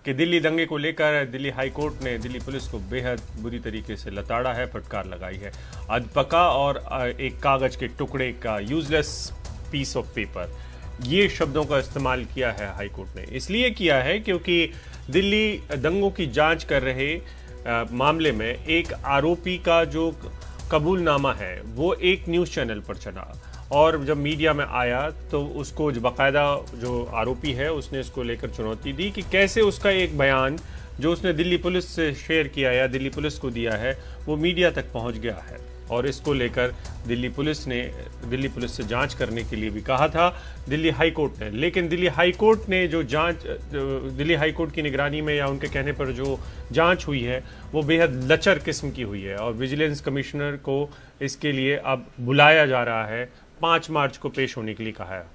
कि दिल्ली दंगे को लेकर दिल्ली हाई कोर्ट ने दिल्ली पुलिस को बेहद बुरी तरीके से लताड़ा है, फटकार लगाई है। अधपका और एक कागज के टुकड़े का यूजलेस पीस ऑफ पेपर, ये शब्दों का इस्तेमाल किया है हाई कोर्ट ने। इसलिए किया है क्योंकि दिल्ली दंगों की जांच कर रहे मामले में एक आरोपी का जो कबूलनामा है वो एक न्यूज़ चैनल पर चला, और जब मीडिया में आया तो उसको जो बाकायदा जो आरोपी है उसने इसको लेकर चुनौती दी कि कैसे उसका एक बयान जो उसने दिल्ली पुलिस से शेयर किया या दिल्ली पुलिस को दिया है वो मीडिया तक पहुंच गया है। और इसको लेकर दिल्ली पुलिस से जांच करने के लिए भी कहा था दिल्ली हाई कोर्ट ने। लेकिन दिल्ली हाई कोर्ट ने जो दिल्ली हाई कोर्ट की निगरानी में या उनके कहने पर जो जांच हुई है वो बेहद लचर किस्म की हुई है, और विजिलेंस कमिश्नर को इसके लिए अब बुलाया जा रहा है, 5 मार्च को पेश होने के लिए कहा है।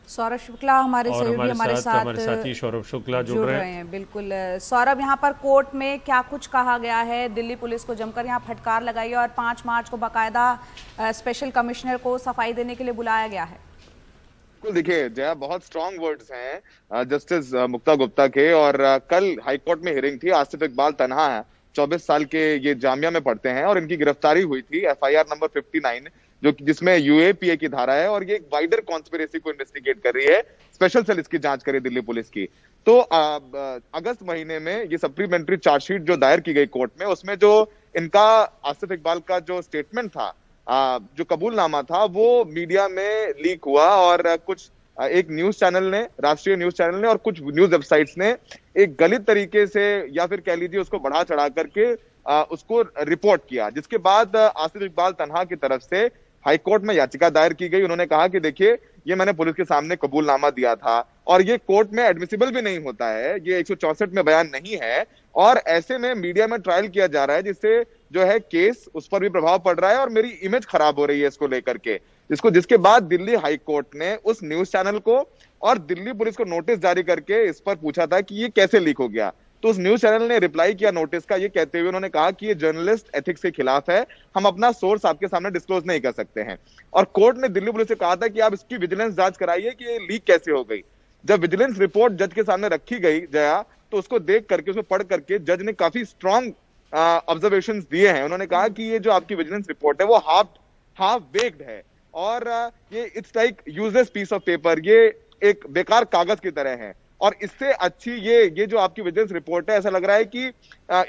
सौरभ शुक्ला हमारे सहयोगी हमारे साथी सौरभ शुक्ला जुड़ रहे हैं। बिल्कुल सौरभ, यहाँ पर कोर्ट में क्या कुछ कहा गया है? दिल्ली पुलिस को जमकर यहाँ फटकार लगाई है और 5 मार्च को बाकायदा स्पेशल कमिश्नर को सफाई देने के लिए बुलाया गया है। देखिए जया, बहुत स्ट्रॉन्ग वर्ड्स हैं जस्टिस मुक्ता गुप्ता के, और कल हाईकोर्ट में हियरिंग थी। आसिफ इकबाल तन्हा है, 24 साल के, ये जामिया में पढ़ते हैं और इनकी गिरफ्तारी हुई थी FIR नंबर 59 जिसमें UAPA की धारा है, और ये एक वाइडर कॉन्स्पिरेसी को इन्वेस्टिगेट कर रही है। स्पेशल सेल इसकी जांच करी दिल्ली पुलिस की। तो अगस्त महीने में ये सप्लीमेंट्री चार्जशीट जो दायर की गई कोर्ट में, उसमें जो इनका आसिफ इकबाल का जो स्टेटमेंट था, जो कबूलनामा था, वो मीडिया में लीक हुआ, और कुछ एक न्यूज चैनल ने, राष्ट्रीय न्यूज चैनल ने और कुछ न्यूज वेबसाइट्स ने एक गलत तरीके से या फिर कह लीजिए उसको बढ़ा चढ़ा करके उसको रिपोर्ट किया, जिसके बाद आसिफ इकबाल तन्हा की तरफ से हाईकोर्ट में याचिका दायर की गई। उन्होंने कहा कि देखिए ये मैंने पुलिस के सामने कबूलनामा दिया था और ये कोर्ट में एडमिसिबल भी नहीं होता है, ये 164 में बयान नहीं है, और ऐसे में मीडिया में ट्रायल किया जा रहा है जिससे जो है केस उस पर भी प्रभाव पड़ रहा है और मेरी इमेज खराब हो रही है इसको लेकर के। जिसके बाद दिल्ली हाई कोर्ट ने उस न्यूज चैनल को और दिल्ली पुलिस को नोटिस जारी करके इस पर पूछा था कि ये कैसे लीक हो गया। तो उस न्यूज चैनल ने रिप्लाई किया नोटिस का, ये कहते हुए उन्होंने कहा कि ये जर्नलिस्ट एथिक्स के खिलाफ है, हम अपना सोर्स आपके सामने डिस्क्लोज नहीं कर सकते हैं। और कोर्ट ने दिल्ली पुलिस से कहा था कि आप इसकी विजिलेंस जांच कराइए कि ये लीक कैसे हो गई। जब विजिलेंस रिपोर्ट जज के सामने रखी गई जया, तो उसको देख करके, उसको पढ़ करके जज ने काफी स्ट्रॉन्ग ऑब्जर्वेशंस दिए हैं। उन्होंने कहा कि ये जो आपकी विजिलेंस रिपोर्ट है वो हाफ बेक्ड है, और ये it's like useless piece of paper, ये एक बेकार कागज की तरह है, और इससे अच्छी ये जो आपकी विजिलेंस रिपोर्ट है, ऐसा लग रहा है कि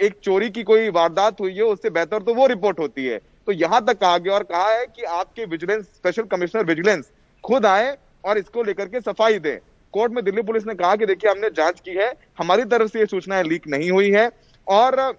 एक चोरी की कोई वारदात हुई है, उससे बेहतर तो वो रिपोर्ट होती है। तो यहां तक कहा गया और कहा है कि आपके विजिलेंस स्पेशल कमिश्नर विजिलेंस खुद आए और इसको लेकर के सफाई दे। कोर्ट में दिल्ली पुलिस ने कहा कि देखिए हमने जांच की है, हमारी तरफ से ये सूचनाएं लीक नहीं हुई है, और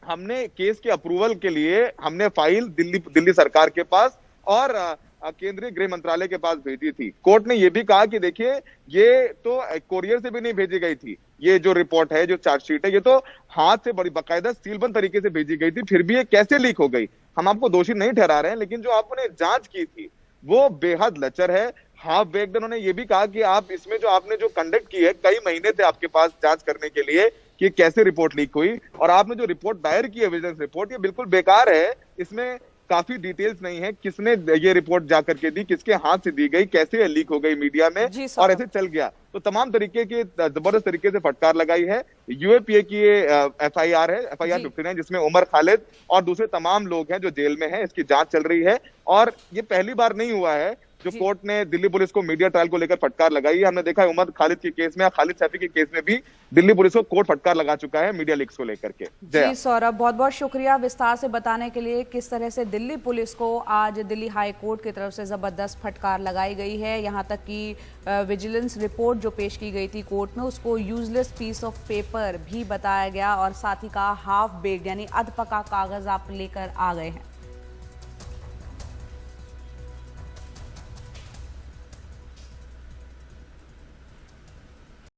हमने केस के अप्रूवल के लिए हमने फाइल दिल्ली सरकार के पास और केंद्रीय गृह मंत्रालय के पास भेजी थी। कोर्ट ने यह भी कहा कि देखिए ये तो कोरियर से भी नहीं भेजी गई थी, ये जो रिपोर्ट है, जो चार्जशीट है, ये तो हाथ से बड़ी बाकायदा सीलबंद तरीके से भेजी गई थी, फिर भी ये कैसे लीक हो गई। हम आपको दोषी नहीं ठहरा रहे हैं, लेकिन जो आपने जांच की थी वो बेहद लचर है, हाफ बेक्ड। उन्होंने ये भी कहा कि आप इसमें जो आपने जो कंडक्ट की है, कई महीने थे आपके पास जांच करने के लिए कि कैसे रिपोर्ट लीक हुई, और आपने जो रिपोर्ट दायर की है विजिलेंस रिपोर्ट, ये बिल्कुल बेकार है। इसमें काफी डिटेल्स नहीं है, किसने ये रिपोर्ट जाकर के दी, किसके हाथ से दी गई, कैसे लीक हो गई मीडिया में, और ऐसे चल गया। तो तमाम तरीके की जबरदस्त तरीके से फटकार लगाई है। UAPA की ये FIR है, FIR 59, जिसमें उमर खालिद और दूसरे तमाम लोग हैं जो जेल में हैं। इसकी जांच चल रही है, और ये पहली बार नहीं हुआ है जो कोर्ट ने दिल्ली पुलिस को मीडिया ट्रायल को लेकर फटकार लगाई है। हमने देखा है उमर खालिद के केस में या खालिद सैफी के केस में भी दिल्ली पुलिस को कोर्ट फटकार लगा चुका है मीडिया लीक्स को लेकर के। जी सौरभ, बहुत बहुत शुक्रिया विस्तार से बताने के लिए किस तरह से दिल्ली पुलिस को आज दिल्ली हाई कोर्ट की तरफ से जबरदस्त फटकार लगाई गई है। यहाँ तक कि विजिलेंस रिपोर्ट जो पेश की गई थी कोर्ट में, उसको यूजलेस पीस ऑफ पेपर भी बताया गया, और साथ ही कहा हाफ बेक्ड यानी अधपका कागज आप लेकर आ गए हैं।